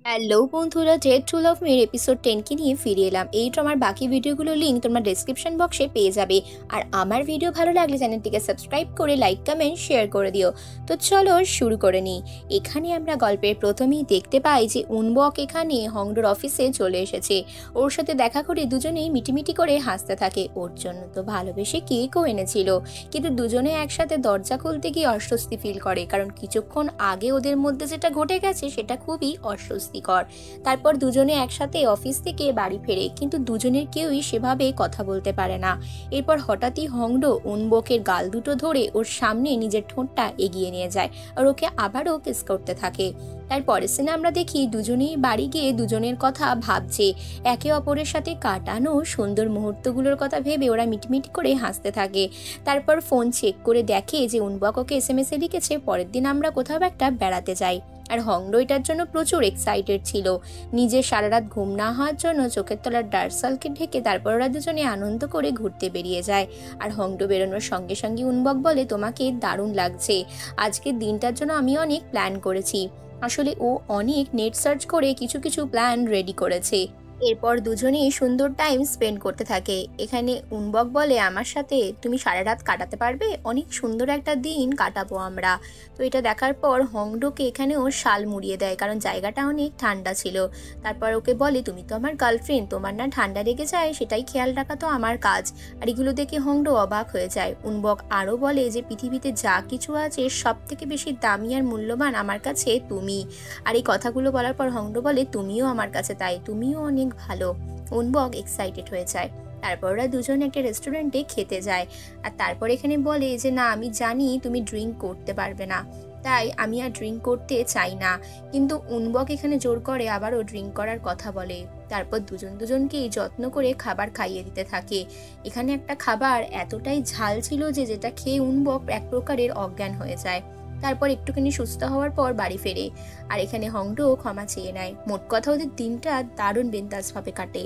Hello বন্ধুরা, date two লাভ মের episode 10 নিয়ে ফিরে এলাম। এই ড্রামার বাকি ভিডিওগুলোর লিঙ্ক তোমরা ডেসক্রিপশন বক্সে পেয়ে যাবে। আর আমার ভিডিও ভালো লাগলে চ্যানেলটিকে সাবস্ক্রাইব করে লাইক কমেন্ট শেয়ার করে দিও। তো চলো শুরু করে নিই। এখানে আমরা গল্পের প্রথমেই দেখতে পাই যে উনবক এখানে হংডোর অফিসে চলে এসেছে। ওর সাথে দেখা করে দুজনেই মিটিমিটি করে হাসতে থাকে। ওর জন্য তো ভালোবেসে কেকও এনেছিল, কিন্তু দুজনে একসাথে দরজা খুলতে গিয়ে অস্বস্তি ফিল করে, কারণ কিছুক্ষণ আগে ওদের মধ্যে যেটা ঘটে গেছে সেটা খুবই অস্বস্তি। তারপর দুজনে একসাথে অফিস থেকে বাড়ি ফেরে, কিন্তু দুজনের কেউই সেভাবে কথা বলতে পারে না। এরপর হঠাৎই হংডো উনবকের গাল দুটো ধরে ওর সামনে নিজের ঠোঁটটা এগিয়ে নিয়ে যায় আর ওকে আবারও কিস করতে থাকে। তারপরে সিনে আমরা দেখি দুজনেই বাড়ি গিয়ে দুজনের কথা ভাবছে, একে অপরের সাথে কাটানো সুন্দর মুহূর্তগুলোর কথা ভেবে ওরা মিটমিট করে হাসতে থাকে। তারপর ফোন চেক করে দেখে যে উনবক ওকে SMS-এ লিখেছে পরের দিন আমরা কোথাও একটা বেড়াতে যাই। আর হংডো এটার জন্য প্রচুর এক্সাইটেড ছিল। নিজের সারা রাত ঘুম না হওয়ার জন্য চোখের তলার ডার্ক সার্কেল ঢেকে তারপর ওরা দুজনে আনন্দ করে ঘুরতে বেরিয়ে যায়। আর হংডো বেরোনোর সঙ্গে সঙ্গে উনবক বলে, তোমাকে দারুণ লাগছে। আজকের দিনটার জন্য আমি অনেক প্ল্যান করেছি। আসলে ও অনেক নেট সার্চ করে কিছু কিছু প্ল্যান রেডি করেছে। এরপর দুজনেই সুন্দর টাইম স্পেন্ড করতে থাকে। এখানে উনবক বলে, আমার সাথে তুমি সারা রাত কাটাতে পারবে? অনেক সুন্দর একটা দিন কাটাবো আমরা। তো এটা দেখার পর হংডোকে এখানেও শাল মুড়িয়ে দেয়, কারণ জায়গাটা অনেক ঠান্ডা ছিল। তারপর ওকে বলে, তুমি তো আমার গার্লফ্রেন্ড, তোমার না ঠান্ডা লেগে যায় সেটাই খেয়াল রাখা তো আমার কাজ। আর এগুলো দেখে হংডো অবাক হয়ে যায়। উনবক আরও বলে যে পৃথিবীতে যা কিছু আছে সব থেকে বেশি দামি আর মূল্যবান আমার কাছে তুমি। আর এই কথাগুলো বলার পর হংডো বলে, তুমিও আমার কাছে তাই, তুমিও অনেক ভালো। উনবক এক্সাইটেড হয়ে যায়। তারপর ওরা দুজন একটা রেস্টুরেন্টে খেতে যায়। আর তারপর এখানে বলে যে না, আমি জানি তুমি ড্রিঙ্ক করতে পারবে না, তাই আমি আর ড্রিঙ্ক করতে চাই না। কিন্তু উনবক এখানে জোর করে আবারও ড্রিঙ্ক করার কথা বলে। তারপর দুজনকেই যত্ন করে খাবার খাইয়ে দিতে থাকে। এখানে একটা খাবার এতটাই ঝাল ছিল যে যেটা খেয়ে উনবক এক প্রকারের অজ্ঞান হয়ে যায়। তারপর একটুখানি সুস্থ হওয়ার পর বাড়ি ফেরে। আর এখানে হংডো ক্ষমা চেয়ে নেয়। মোট কথা ওদের দিনটা দারুণ বিন্দাসভাবে কাটে।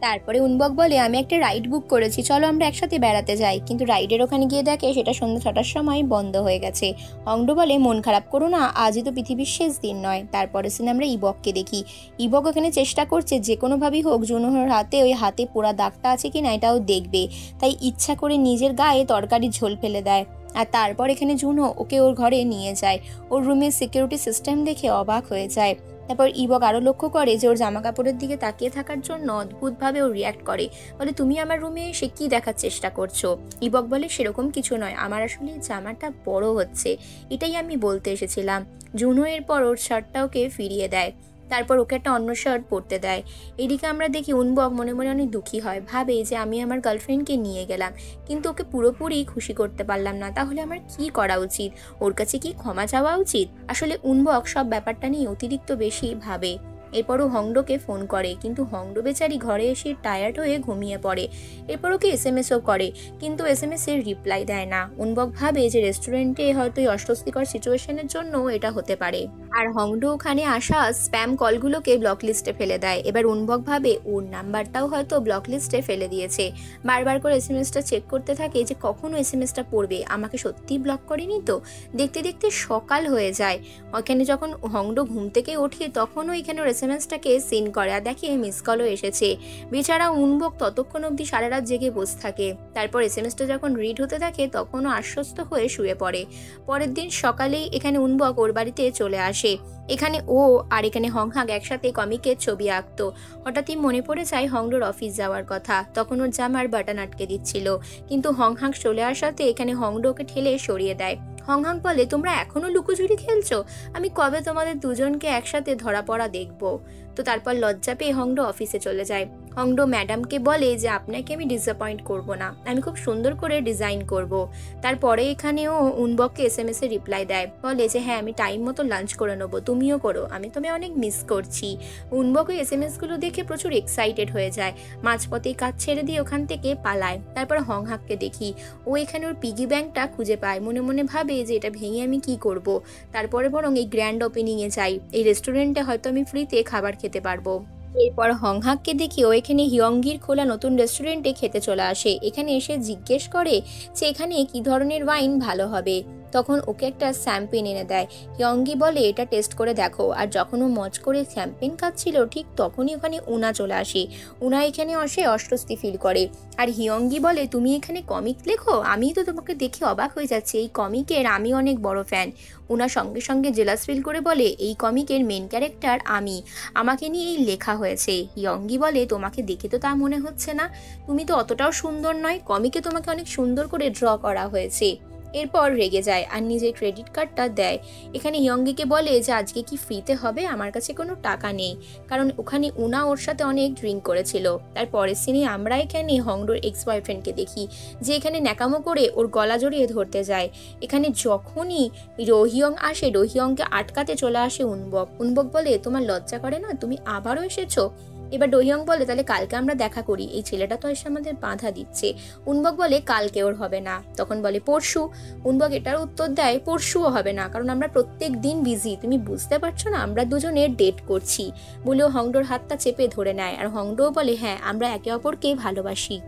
তারপরে উনবক বলে, আমি একটা রাইড বুক করেছি, চলো আমরা একসাথে বেড়াতে যাই। কিন্তু রাইডের ওখানে গিয়ে দেখে সেটা সন্ধ্যা 6টার সময় বন্ধ হয়ে গেছে। হংডো বলে, মন খারাপ করো না, আজই তো পৃথিবীর শেষ দিন নয়। তারপরে সিনে আমরা ইবককে দেখি। ইবক ওখানে চেষ্টা করছে যে কোনোভাবেই হোক জুনোর হাতে ওই হাতে পোড়া দাগটা আছে কিনা এটাও দেখবে। তাই ইচ্ছা করে নিজের গায়ে তরকারি ঝোল ফেলে দেয়। আর তারপর এখানে জুনো ওকে ওর ঘরে নিয়ে যায়। ওর রুমের সিকিউরিটি সিস্টেম দেখে অবাক হয়ে যায়। তারপর ইবক আরও লক্ষ্য করে যে ওর জামা কাপড়ের দিকে তাকিয়ে থাকার জন্য অদ্ভুতভাবে ও রিয়াক্ট করে। বলে, তুমি আমার রুমে এসে কি দেখার চেষ্টা করছো? ইবক বলে, সেরকম কিছু নয়, আমার আসলে জামাটা বড় হচ্ছে, এটাই আমি বলতে এসেছিলাম। জুনো এরপর ওর শার্টটা ওকে ফিরিয়ে দেয়। তারপর ওকে একটা অন্য শার্ট পরতে দেয়। এদিকে আমরা দেখি উনবক মনে মনে অনেক দুঃখী হয়, ভাবে যে আমি আমার গার্লফ্রেন্ডকে নিয়ে গেলাম, কিন্তু ওকে পুরোপুরি খুশি করতে পারলাম না, তাহলে আমার কি করা উচিত? ওর কাছে কি ক্ষমা চাওয়া উচিত? আসলে উনবক সব ব্যাপারটা নিয়ে অতিরিক্ত বেশি ভাবে। এরপরও হংডোকে ফোন করে, কিন্তু হংডো বেচারি ঘরে এসে টায়ার্ড হয়ে ঘুমিয়ে পড়ে। এরপর ওকে SMS-ও করে, কিন্তু SMS-এর রিপ্লাই দেয় না। উনবক ভাবে যে রেস্টুরেন্টে হয়তো এই অস্বস্তিকর সিচুয়েশনের জন্য এটা হতে পারে। আর হংডো ওখানে আসা স্প্যাম কলগুলোকে ব্লক লিস্টে ফেলে দেয়। এবার উনবক ভাবে ওর নাম্বারটাও হয়তো ব্লক লিস্টে ফেলে দিয়েছে। বারবার করে SMS-টা চেক করতে থাকে যে কখনো SMS-টা পড়বে, আমাকে সত্যিই ব্লক করেনি তো। দেখতে দেখতে সকাল হয়ে যায়। ওখানে যখন হংডো ঘুম থেকে ওঠে তখনও এখানে SMS-টাকে সিন করে আর দেখে মিস কলও এসেছে। বেচারা উনবক ততক্ষণ অবধি সারা রাত জেগে বসে থাকে। তারপর SMS-টা যখন রিড হতে থাকে তখনও আশ্বস্ত হয়ে শুয়ে পড়ে। পরের দিন সকালেই এখানে উনবক ওর বাড়িতে চলে আসে। এখানে ও আর এখানে হংহাক একসাথে কমিকের ছবি আঁকতো। হঠাৎই মনে পড়ে যায় হংডোর অফিস যাওয়ার কথা। তখন ওর জামার বাটন আটকে দিচ্ছিল, কিন্তু হংহাক চলে আসাতে এখানে হংডোকে ঠেলে সরিয়ে দেয়। হংহাক বলে, তোমরা এখনো লুকোচুরি খেলছো? আমি কবে তোমাদের দুজনকে একসাথে ধরা পড়া দেখবো? তো তারপর লজ্জা পেয়ে হংডো অফিসে চলে যায়। হংডো ম্যাডামকে বলে যে আপনাকে আমি ডিসঅ্যাপয়েন্ট করব না, আমি খুব সুন্দর করে ডিজাইন করব। তারপরে এখানেও উনবককে SMS-এ রিপ্লাই দেয়, বলে যে হ্যাঁ আমি টাইম মতো লাঞ্চ করে নেবো, তুমিও করো, আমি তোমায় অনেক মিস করছি। উনবক ওই SMS-গুলো দেখে প্রচুর এক্সাইটেড হয়ে যায়। মাঝপথেই কাজ ছেড়ে দিয়ে ওখান থেকে পালায়। তারপর হংহাককে দেখি, ও এখানে ওর পিগি ব্যাংকটা খুঁজে পায়। মনে মনে ভাবে যে এটা ভেঙে আমি কি করব। তারপরে বরং এই গ্র্যান্ড ওপেনিংয়ে যাই, এই রেস্টুরেন্টে হয়তো আমি ফ্রিতে খাবার খেতে পারবো। এরপর হংহাককে দেখি ও এখানে হিয়ংগির খোলা নতুন রেস্টুরেন্টে খেতে চলে আসে। এখানে এসে জিজ্ঞেস করে যে এখানে কি ধরনের ওয়াইন ভালো হবে। তখন ওকে একটা শ্যাম্পেন এনে দেয়। হিয়ঙ্গি বলে এটা টেস্ট করে দেখো। আর যখন ও মজ করে শ্যাম্পেন খাচ্ছিল ঠিক তখনই ওখানে উনা চলে আসে। উনা এখানে আসে অস্বস্তি ফিল করে। আর হিয়ঙ্গি বলে তুমি এখানে কমিক লেখো? আমি তো তোমাকে দেখে অবাক হয়ে যাচ্ছি, এই কমিকের আমি অনেক বড় ফ্যান। উনা সঙ্গে সঙ্গে জেলাস ফিল করে বলে এই কমিকের মেন ক্যারেক্টার আমি, আমাকে নিয়েই লেখা হয়েছে। হিয়ঙ্গি বলে তোমাকে দেখে তো তা মনে হচ্ছে না, তুমি তো অতটাও সুন্দর নয়, কমিকে তোমাকে অনেক সুন্দর করে ড্র করা হয়েছে। এরপর রেগে যায় আর নিজের ক্রেডিট কার্ডটা দেয়। এখানে হিয়ঙ্গিকে বলে যে আজকে কি ফ্রিতে হবে, আমার কাছে কোনো টাকা নেই, কারণ ওখানে উনা ওর সাথে অনেক ড্রিঙ্ক করেছিল। তার পরের সিনে আমরা এখানে হংডোর এক্স বয়ফ্রেন্ডকে দেখি যে এখানে ন্যাকামো করে ওর গলা জড়িয়ে ধরতে যায়। এখানে যখনই রোহিয়ং আসে, রোহিয়ংকে আটকাতে চলে আসে উনবক। উনবক বলে তোমার লজ্জা করে না, তুমি আবারও এসেছো? এবার ডোহিয়ং বলে তাহলে কালকে আমরা দেখা করি, এই ছেলেটা তো এসে আমাদের বাধা দিচ্ছে। উনবক বলে কালকে ওর হবে না। তখন বলে পরশু। উনবক এটার উত্তর দেয় পরশুও হবে না, কারণ আমরা প্রত্যেক দিন বিজি, তুমি বুঝতে পারছো না আমরা দুজনে ডেট করছি। বলেও হংডোর হাতটা চেপে ধরে নেয়। আর হংডোও বলে হ্যাঁ আমরা একে অপরকে ভালোবাসি।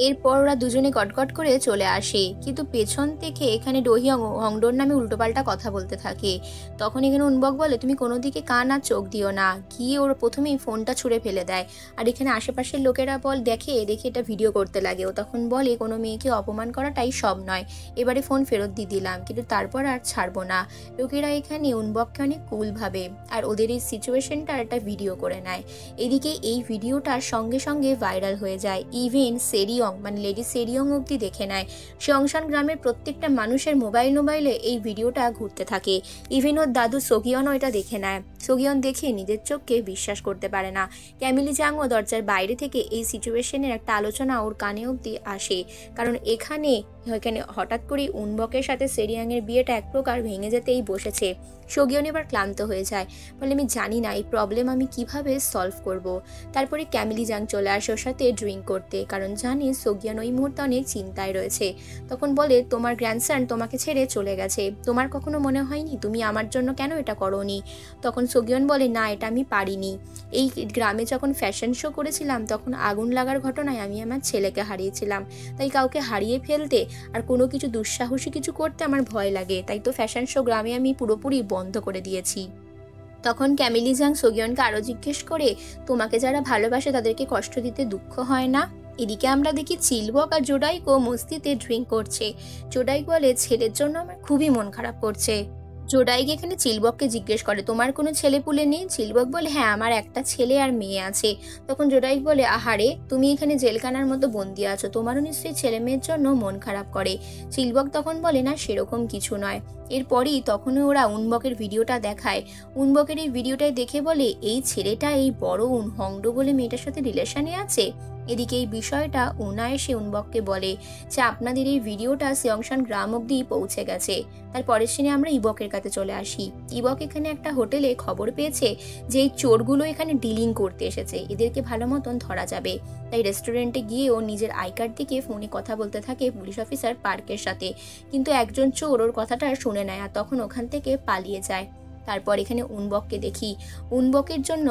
এরপর ওরা দুজনে গটগট করে চলে আসে, কিন্তু পেছন থেকে এখানে ডোহিয়ং হংডোর নামে উল্টোপাল্টা কথা বলতে থাকে। তখন এখানে উনবক বলে তুমি কোনো দিকে কান আর চোখ দিও না, গিয়ে ওর প্রথমেই ফোনটা ছুঁড়ে ফেলে দেয়। আর এখানে আশেপাশের লোকেরা দেখে এটা ভিডিও করতে লাগে। ও তখন বলে কোনো মেয়েকে অপমান করাটাই সব নয়, এবারে ফোন ফেরত দিয়ে দিলাম, কিন্তু তারপর আর ছাড়বো না। লোকেরা এখানে উনবককে অনেক কুল ভাবে আর ওদের এই সিচুয়েশনটার একটা ভিডিও করে নেয়। এদিকে এই ভিডিওটার সঙ্গে সঙ্গে ভাইরাল হয়ে যায়। ইভেন সেরিয়ং মানে লেডি সেরিয়ং অব্দি দেখে নেয়। সিয়ংশান গ্রামের প্রত্যেকটা মানুষের মোবাইলে এই ভিডিওটা ঘুরতে থাকে। ইভেন ওর দাদু সোগিয়নও এটা দেখে নেয়। সোগিয়ন দেখে নিজের চোখকে বিশ্বাস করতে পারে না। ক্যামিলি জাংও দরজার বাইরে থেকে এই সিচুয়েশনের একটা আলোচনা ওর কানে অব্দি আসে, কারণ এখানে হঠাৎ করে উনবকের সাথে সেরিয়াংয়ের বিয়েটা এক প্রকার ভেঙে যেতেই বসেছে। সোগিয়ন এবার ক্লান্ত হয়ে যায়, বলে আমি জানি না এই প্রবলেম আমি কিভাবে সলভ করব। তারপরে ক্যামিলি জাং চলে আসে ওর সাথে ড্রিঙ্ক করতে, কারণ জানে সোগিয়ন ওই মুহূর্তে অনেক চিন্তায় রয়েছে। তখন বলে তোমার গ্র্যান্ডসন তোমাকে ছেড়ে চলে গেছে, তোমার কখনো মনে হয়নি তুমি আমার জন্য কেন এটা করোনি? তখন সোগিয়ন বলে না এটা আমি পারিনি, এই গ্রামে যখন ফ্যাশন শো করেছিলাম তখন আগুন লাগার ঘটনায় আমি আমার ছেলেকে হারিয়েছিলাম, তাই কাউকে হারিয়ে ফেলতে আর কোনো কিছু দুঃসাহসী কিছু করতে আমার ভয় লাগে, তাই তো ফ্যাশন শো গ্রামে আমি পুরোপুরি বন্ধ করে দিয়েছি। তখন ক্যামিলি জাং সোগিয়নকে আরও জিজ্ঞেস করে তোমাকে যারা ভালোবাসে তাদেরকে কষ্ট দিতে দুঃখ হয় না? এদিকে আমরা দেখি চিলবক আর জোডাইকো মস্তিতে ড্রিঙ্ক করছে। জোডাইক বলে ছেলের জন্য আমার খুবই মন খারাপ করছে। জোডাইক এখানে চিলবককে জিজ্ঞেস করে তোমার কোনো ছেলে পুলে নেই? চিলবক বলে হ্যাঁ আমার একটা ছেলে আর মেয়ে আছে। তখন জোডাইক বলে আহারে তুমি এখানে জেলখানার মতো বন্দি আছো, তোমারও নিশ্চয়ই ছেলে মেয়ের জন্য মন খারাপ করে। চিলবক তখন বলে না সেরকম কিছু নয়। এরপরই তখনই ওরা উনবকের ভিডিওটা দেখায়। উনবকের এই ভিডিওটাই দেখে বলে এই ছেলেটা এই বড় হংডো বলে মেয়েটার সাথে রিলেশনে আছে। এদিকে এই বিষয়টা উনা এসে উনবককে বলে যে আপনাদের এই ভিডিওটা সিয়ংশান গ্রাম অব্দি পৌঁছে গেছে। তার পরের সিনে আমরা ইবকের কাছে চলে আসি। ইবক এখানে একটা হোটেলে খবর পেয়েছে যে এই চোরগুলো এখানে ডিলিং করতে এসেছে, এদেরকে ভালো মতন ধরা যাবে। তাই রেস্টুরেন্টে গিয়ে ও নিজের আই কার্ড দিকে ফোনে কথা বলতে থাকে পুলিশ অফিসার পার্কের সাথে, কিন্তু একজন চোর ওর কথাটা শুনে নেয় আর তখন ওখান থেকে পালিয়ে যায়। তারপর এখানে উনবককে দেখি, উনবকের জন্য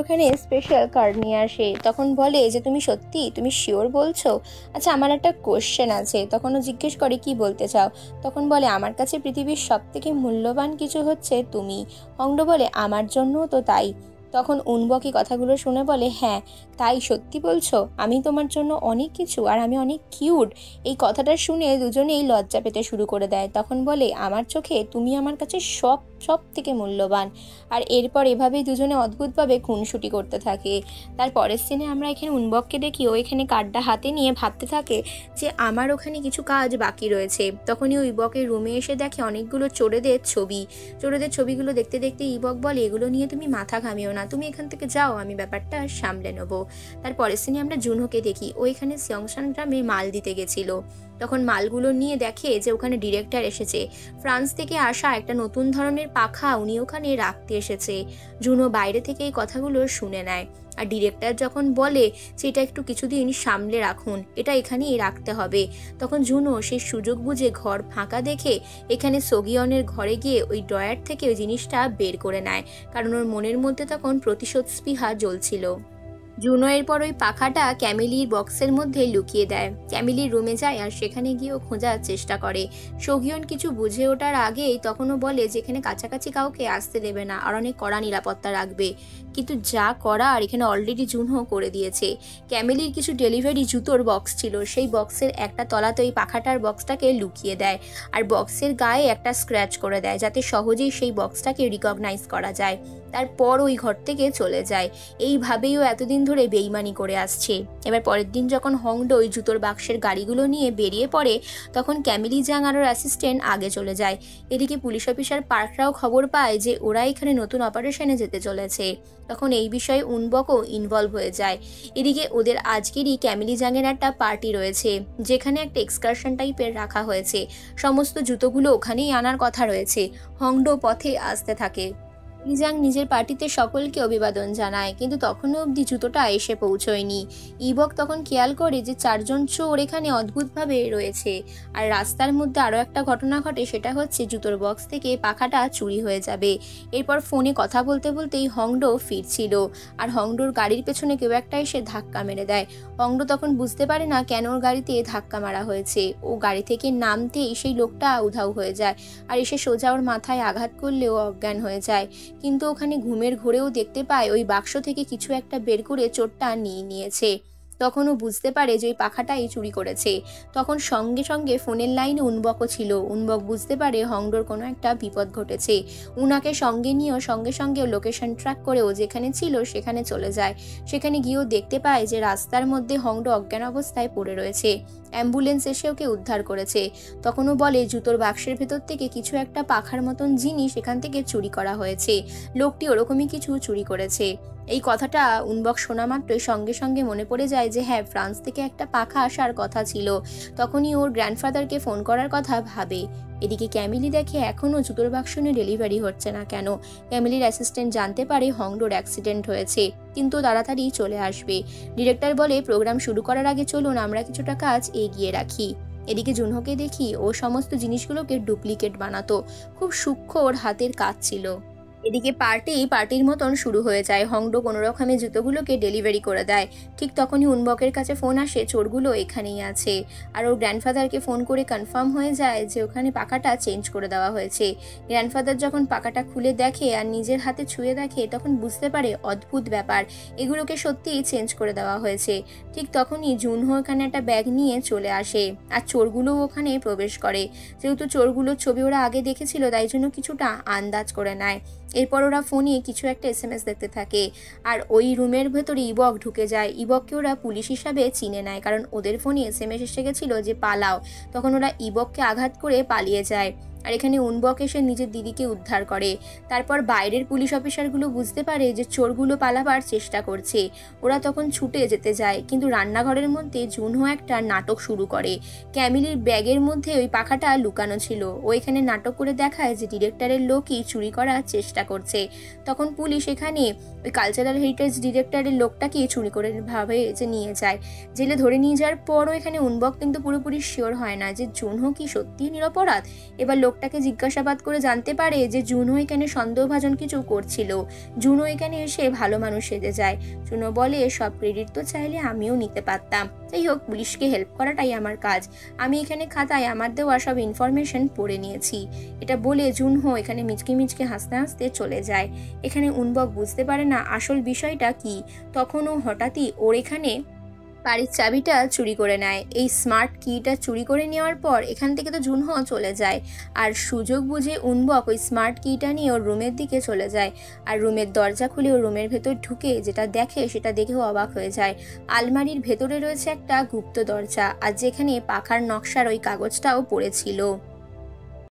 ওখানে স্পেশাল কার্ড নিয়ে আসে। তখন বলে যে তুমি শিওর বলছো? আচ্ছা আমার একটা কোশ্চেন আছে। তখন ও জিজ্ঞেস করে কি বলতে চাও? তখন বলে আমার কাছে পৃথিবীর সব থেকে মূল্যবান কিছু হচ্ছে তুমি। হংডো বলে আমার জন্যও তো তাই। তখন উনবকি কথাগুলো শুনে বলে হ্যাঁ তাই, সত্যি বলছো? আমি তোমার জন্য অনেক কিছু, আর আমি অনেক কিউট। এই কথাটা শুনে দুজনেই লজ্জা পেতে শুরু করে দেয়। তখন বলে আমার চোখে তুমি আমার কাছে সব থেকে মূল্যবান। আর এরপর এভাবেই দুজনে অদ্ভুতভাবে খুনসুটি করতে থাকে। তার পরের সিনে আমরা এখানে উনবককে দেখি ও এখানে কার্ডটা হাতে নিয়ে ভাবতে থাকে যে আমার ওখানে কিছু কাজ বাকি রয়েছে। তখনই ওই ইবকের রুমে এসে দেখে অনেকগুলো চোরেদের ছবিগুলো দেখতে দেখতে ইবক বলে এগুলো নিয়ে তুমি মাথা ঘামিও না, তুমি এখান থেকে যাও, আমি ব্যাপারটা সামলে নেবো। তার পরের সিনে আমরা জুনহোকে দেখি ও এখানে সিয়ংশান গ্রামে মাল দিতে গেছিল। তখন মালগুলো নিয়ে দেখে যে ওখানে ডিরেক্টর এসেছে, ফ্রান্স থেকে আসা একটা নতুন ধরনের পাখা উনি ওখানে রাখতে এসেছে। জুনো বাইরে থেকে এই কথাগুলো শুনে নেয়। আর ডিরেক্টর যখন বলে যে এটা একটু কিছুদিন সামলে রাখুন, এটা এখানেই রাখতে হবে, তখন জুনো সেই সুযোগ বুঝে ঘর ফাঁকা দেখে এখানে সোগিয়নের ঘরে গিয়ে ওই ড্রয়ার থেকে ওই জিনিসটা বের করে নেয়, কারণ ওর মনের মধ্যে তখন প্রতিশোধ স্পৃহা জ্বলছিল। জুনো এরপর ওই পাখাটা ক্যামিলির বক্সের মধ্যে লুকিয়ে দেয়। ক্যামিলির রুমে যায় আর সেখানে গিয়েও খোঁজার চেষ্টা করে। সোহিয়ন কিছু বুঝে ওঠার আগেই তখনও বলে যেখানে কাছাকাছি কাউকে আসতে দেবে না আর অনেক কড়া নিরাপত্তা রাখবে। কিন্তু যা করার এখানে অলরেডি জুনহো করে দিয়েছে। ক্যামিলির কিছু ডেলিভারি জুতোর বক্স ছিল, সেই বক্সের একটা তলাতে ওই পাখাটার বক্সটাকে লুকিয়ে দেয় আর বক্সের গায়ে একটা স্ক্র্যাচ করে দেয় যাতে সহজেই সেই বক্সটাকে রিকগনাইজ করা যায়। তারপর ওই ঘর থেকে চলে যায়। এইভাবেই ও এতদিন ধরে বেইমানি করে আসছে। এবার পরের দিন যখন হংডো ওই জুতোর বাক্সের গাড়িগুলো নিয়ে বেরিয়ে পড়ে তখন ক্যামিলি জাং আর ওর অ্যাসিস্ট্যান্ট আগে চলে যায়। এদিকে পুলিশ অফিসার পার্করাও খবর পায় যে ওরা এখানে নতুন অপারেশনে যেতে চলেছে। তখন এই বিষয়ে উনবকও ইনভলভ হয়ে যায়। এদিকে ওদের আজকেরই ক্যামিলি জাংয়ের একটা পার্টি রয়েছে যেখানে একটা এক্সকারশন টাইপের রাখা হয়েছে। সমস্ত জুতোগুলো ওখানেই আনার কথা রয়েছে। হংডো পথে আসতে থাকে। লিজাং নিজের পার্টিতে সকলকে অভিবাদন জানায়, কিন্তু তখনও অবধি জুতোটা এসে পৌঁছয়নি। ইবক তখন খেয়াল করে যে 4 জন চোর এখানে অদ্ভুতভাবে রয়েছে। আর রাস্তার মধ্যে আরও একটা ঘটনা ঘটে, সেটা হচ্ছে জুতোর বক্স থেকে পাখাটা চুরি হয়ে যাবে। এরপর ফোনে কথা বলতে বলতেই হংডো ফিরছিল আর হংডোর গাড়ির পেছনে কেউ একটা এসে ধাক্কা মেরে দেয়। হংডো তখন বুঝতে পারে না কেন ওর গাড়িতে ধাক্কা মারা হয়েছে। ও গাড়ি থেকে নামতেই সেই লোকটা উধাও হয়ে যায় আর এসে সোজা ওর মাথায় আঘাত করলেও অজ্ঞান হয়ে যায়। কিন্তু ওখানে ঘুমের ঘোরেও দেখতে পায় ওই বাক্স থেকে কিছু একটা বের করে চোরটা নিয়ে নিয়েছে। তখন ও বুঝতে পারে যে ওই পাখাটাই চুরি করেছে। তখন সঙ্গে সঙ্গে ফোনের লাইনে উনবকও ছিল। উনবক বুঝতে পারে হংডোর কোনো একটা বিপদ ঘটেছে। উনাকে সঙ্গে নিয়েও সঙ্গে সঙ্গে লোকেশন ট্র্যাক করে ও যেখানে ছিল সেখানে চলে যায়। সেখানে গিয়েও দেখতে পায় যে রাস্তার মধ্যে হংডো অজ্ঞান অবস্থায় পড়ে রয়েছে। অ্যাম্বুলেন্স এসে ওকে উদ্ধার করেছে। তখনও বলে জুতোর বাক্সের ভেতর থেকে কিছু একটা পাখার মতন জিনিস এখান থেকে চুরি করা হয়েছে। লোকটি ওরকমই কিছু চুরি করেছে। এই কথাটা উনবক শোনা মাত্রই সঙ্গে সঙ্গে মনে পড়ে যায় যে হ্যাঁ, ফ্রান্স থেকে একটা পাখা আসার কথা ছিল। তখনই ওর গ্র্যান্ডফাদারকে ফোন করার কথা ভাবে। এদিকে ক্যামিলি দেখে এখনও জুতোর বাক্স নিয়ে ডেলিভারি হচ্ছে না কেন। ক্যামিলির অ্যাসিস্ট্যান্ট জানতে পারে হংডোর অ্যাক্সিডেন্ট হয়েছে, কিন্তু তাড়াতাড়ি চলে আসবে। ডিরেক্টর বলে প্রোগ্রাম শুরু করার আগে চলুন আমরা কিছুটা কাজ এগিয়ে রাখি। এদিকে জুনহোকে দেখি ও সমস্ত জিনিসগুলোকে ডুপ্লিকেট বানাতো। খুব সূক্ষ্ম ওর হাতের কাজ ছিল। এদিকে পার্টির মতন শুরু হয়ে যায়। হংডো কোনো রকমে জুতোগুলোকে ডেলিভারি করে দেয়। ঠিক তখনই উনবকের কাছে ফোন আসে চোরগুলো এখানেই আছে। আর ওর গ্র্যান্ডফাদারকে ফোন করে কনফার্ম হয়ে যায় যে ওখানে পাখাটা চেঞ্জ করে দেওয়া হয়েছে। গ্র্যান্ডফাদার যখন পাখাটা খুলে দেখে আর নিজের হাতে ছুঁয়ে দেখে তখন বুঝতে পারে অদ্ভুত ব্যাপার, এগুলোকে সত্যিই চেঞ্জ করে দেওয়া হয়েছে। ঠিক তখনই জুনহো এখানে একটা ব্যাগ নিয়ে চলে আসে আর চোরগুলো ওখানে প্রবেশ করে। যেহেতু চোরগুলোর ছবি ওরা আগে দেখেছিল তাই জন্য কিছুটা আন্দাজ করে নেয়। এরপর ওরা ফোনে কিছু একটা SMS দেখতে থাকে আর ওই রুমের ভেতরে ইবক ঢুকে যায়। ইবককে ওরা পুলিশ হিসাবে চিনে নেয় কারণ ওদের ফোনে SMS এসে গেছিল যে পালাও। তখন ওরা ইবককে আঘাত করে পালিয়ে যায়। আর এখানে উনবক এসে নিজের দিদিকে উদ্ধার করে। তারপর বাইরের পুলিশ অফিসারগুলো বুঝতে পারে যে চোরগুলো পালাবার চেষ্টা করছে। ওরা তখন ছুটে যেতে যায়, কিন্তু রান্নাঘরের মধ্যে জুনহো একটা নাটক শুরু করে। ক্যামিলির ব্যাগের মধ্যে ওই পাখাটা লুকানো ছিল। ও এখানে নাটক করে দেখায় যে ডিরেক্টরের লোকই চুরি করার চেষ্টা করছে। তখন পুলিশ এখানে ওই কালচারাল হেরিটেজ ডিরেক্টরের লোকটাকে চুরি করে ভাবে যে নিয়ে যায়। জেলে ধরে নিয়ে যাওয়ার পরও এখানে উনবক কিন্তু পুরোপুরি শিওর হয় না যে জুনহো কি সত্যিই নিরপরাধ। এবার লোকটাকে জিজ্ঞাসাবাদ করে জানতে পারে যে জুনহো এখানে সন্দেহভাজন কিছু করছিল। জুনহো এখানে এসে ভালো মানুষ সেজে যায়। জুনহো বলে সব ক্রেডিট তো চাইলে আমিও নিতে পারতাম। যাই হোক, পুলিশকে হেল্প করাটাই আমার কাজ। আমি এখানে খাতায় আমার দেওয়া সব ইনফরমেশন পড়ে নিয়েছি। এটা বলে জুনহো এখানে মিচকে মিচকে হাসতে হাসতে চলে যায়। এখানে উনবক বুঝতে পারে না আসল বিষয়টা কি। তখনও হঠাৎই ওর এখানে বাড়ির চাবিটা চুরি করে নেয়। এই স্মার্ট কিটা চুরি করে নেওয়ার পর এখান থেকে তো জুনহো চলে যায়। আর সুযোগ বুঝে উনবক ওই স্মার্ট কিটা নিয়ে ওর রুমের দিকে চলে যায়। আর রুমের দরজা খুলে ওর রুমের ভেতর ঢুকে যেটা দেখে সেটা দেখেও অবাক হয়ে যায়। আলমারির ভেতরে রয়েছে একটা গুপ্ত দরজা আর যেখানে পাখার নকশার ওই কাগজটাও পড়েছিল।